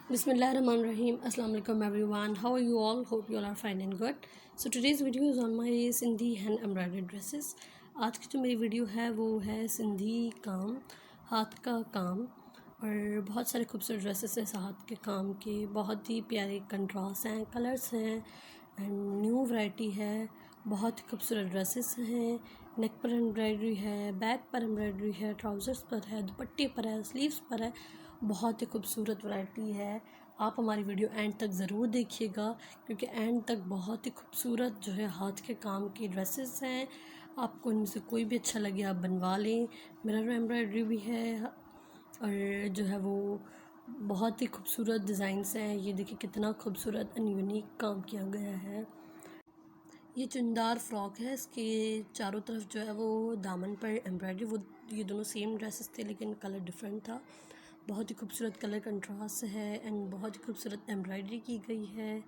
Bismillahirrahmanirrahim. Assalamu alaikum everyone. How are you all? Hope you all are fine and good. So today's video is on my Sindhi hand embroidered dresses. आज की जो मेरी video है वो है सिंधी काम, हाथ का काम और बहुत सारे खूबसूरत ड्रेसेस हैं हाथ के काम के। बहुत ही प्यारे कंट्रास्ट हैं, कलर्स हैं एंड न्यू वैरायटी है। बहुत ही खूबसूरत ड्रेसेस हैं। नेक पर एम्ब्रॉयडरी है, बैक पर एम्ब्रॉयडरी है, ट्राउज़र्स पर है, दुपट्टे पर है, स्लीव्स पर है। बहुत ही खूबसूरत वैरायटी है। आप हमारी वीडियो एंड तक ज़रूर देखिएगा क्योंकि एंड तक बहुत ही खूबसूरत जो है हाथ के काम की ड्रेसेस हैं। आपको इनमें से कोई भी अच्छा लगे आप बनवा लें। मिरर एम्ब्रॉयडरी भी है और जो है वो बहुत ही खूबसूरत डिज़ाइंस हैं। ये देखिए कितना खूबसूरत एंड यूनिक काम किया गया है। ये चुनदार फ्रॉक है। इसके चारों तरफ जो है वो दामन पर एम्ब्रॉयडरी, वो ये दोनों सेम ड्रेसेस थे लेकिन कलर डिफरेंट था। बहुत ही खूबसूरत कलर कंट्रास्ट है एंड बहुत ही खूबसूरत एम्ब्रॉयडरी की गई है।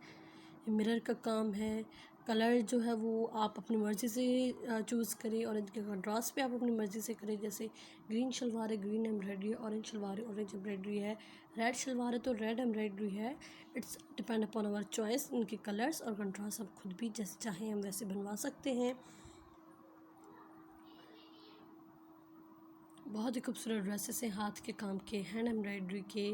मिरर का काम है। कलर जो है वो आप अपनी मर्ज़ी से चूज़ करें और इनके कंट्रास्ट पे आप अपनी मर्ज़ी से करें। जैसे ग्रीन शलवार है, ग्रीन एम्ब्रॉयडरी है, ऑरेंज शलवार है, ऑरेंज एम्ब्रॉयडरी है, रेड शलवार है तो रेड एम्ब्रॉयडरी है। It's depend upon our choice. इनके कलर्स और कंट्रास्ट आप खुद भी जैसे चाहें हम वैसे बनवा सकते हैं। बहुत ही खूबसूरत ड्रेसेस हैं हाथ के काम के, हैंड एम्ब्रॉयडरी के।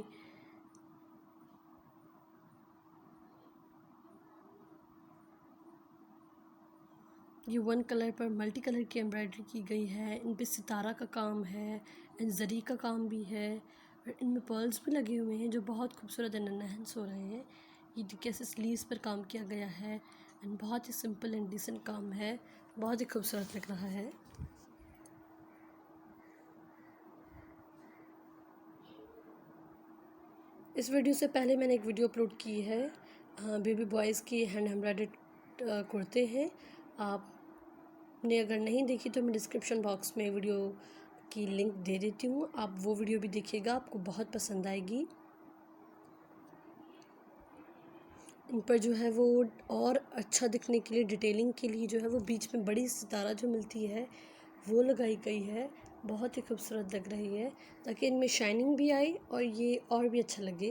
ये वन कलर पर मल्टी कलर की एम्ब्रॉयडरी की गई है। इन पे सितारा का काम है एंड जरी का काम भी है और इनमें पर्ल्स भी लगे हुए हैं जो बहुत खूबसूरत एंड एनहांस हो रहे हैं। ये कैसे स्लीव्स पर काम किया गया है एंड बहुत ही सिंपल एंड डिसेंट काम है। बहुत ही खूबसूरत लग रहा है। इस वीडियो से पहले मैंने एक वीडियो अपलोड की है बेबी बॉयज़ की हैंड एम्ब्रॉयडर्ड कुर्ते हैं। आपने अगर नहीं देखी तो मैं डिस्क्रिप्शन बॉक्स में वीडियो की लिंक दे देती हूँ, आप वो वीडियो भी देखिएगा, आपको बहुत पसंद आएगी। इन पर जो है वो और अच्छा दिखने के लिए, डिटेलिंग के लिए जो है वो बीच में बड़ी सितारा जो मिलती है वो लगाई गई है। बहुत ही खूबसूरत लग रही है ताकि इनमें शाइनिंग भी आए और ये और भी अच्छा लगे।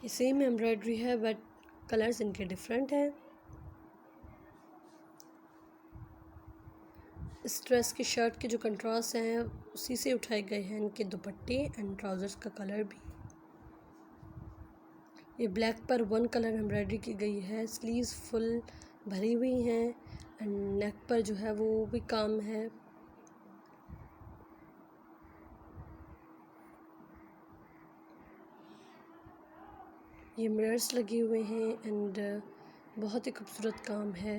ये सेम एम्ब्रॉयडरी है बट कलर्स इनके डिफरेंट हैं। इस ड्रेस की शर्ट के जो कंट्रास्ट हैं उसी से उठाए गए हैं इनके दुपट्टे एंड ट्राउज़र्स का कलर भी। ये ब्लैक पर वन कलर एम्ब्रॉयडरी की गई है। स्लीव्स फुल भरी हुई हैं एंड नेक पर जो है वो भी काम है। ये मिरर्स लगे हुए हैं एंड बहुत ही खूबसूरत काम है।